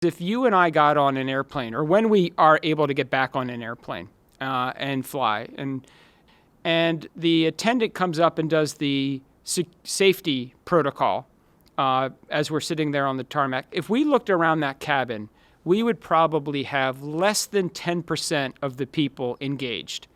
If you and I got on an airplane, or when we are able to get back on an airplane and fly, and the attendant comes up and does the safety protocol as we're sitting there on the tarmac, if we looked around that cabin, we would probably have less than 10% of the people engaged.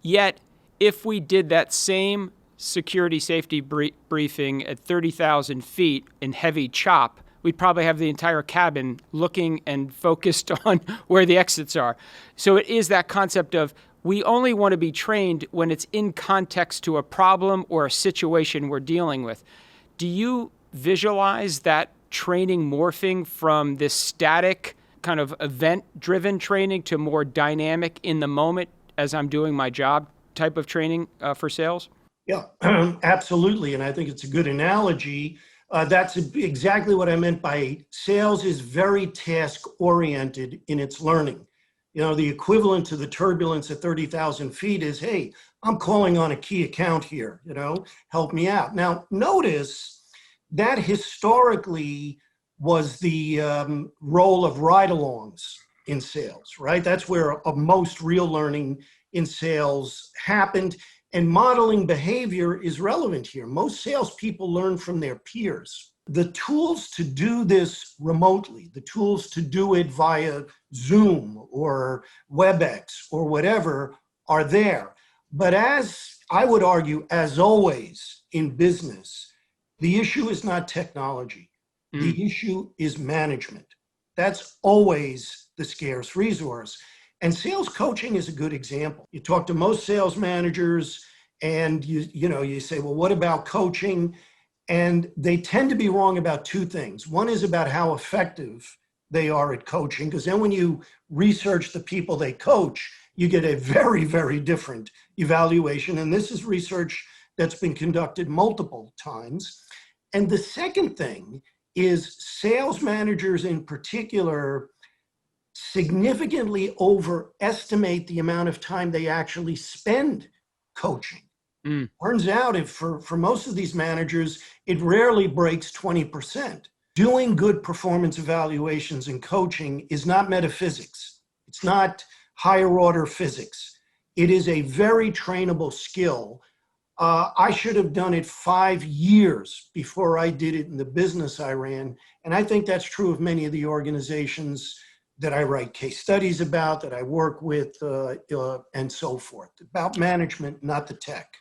Yet, if we did that same security safety briefing at 30,000 feet in heavy chop, we'd probably have the entire cabin looking and focused on where the exits are. So it is that concept of we only want to be trained when it's in context to a problem or a situation we're dealing with. Do you visualize that training morphing from this static kind of event-driven training to more dynamic in the moment as I'm doing my job type of training for sales? Yeah, absolutely. And I think it's a good analogy. That's exactly what I meant by sales is very task-oriented in its learning. You know, the equivalent to the turbulence at 30,000 feet is, hey, I'm calling on a key account here, help me out. Now, notice that historically was the role of ride-alongs in sales, right? That's where most real learning in sales happened. And modeling behavior is relevant here. Most salespeople learn from their peers. The tools to do this remotely, the tools to do it via Zoom or WebEx or whatever are there. But as I would argue, as always in business, the issue is not technology. The issue is management. That's always the scarce resource. And sales coaching is a good example. You talk to most sales managers and you say, well, what about coaching? And they tend to be wrong about two things. One is about how effective they are at coaching, because then when you research the people they coach, you get a very, very different evaluation. And this is research that's been conducted multiple times. And the second thing is sales managers in particular significantly overestimate the amount of time they actually spend coaching. Turns out for most of these managers, it rarely breaks 20%. Doing good performance evaluations and coaching is not metaphysics. It's not higher order physics. It is a very trainable skill. I should have done it 5 years before I did it in the business I ran. And I think that's true of many of the organizations that I write case studies about, that I work with, and so forth. About management, not the tech.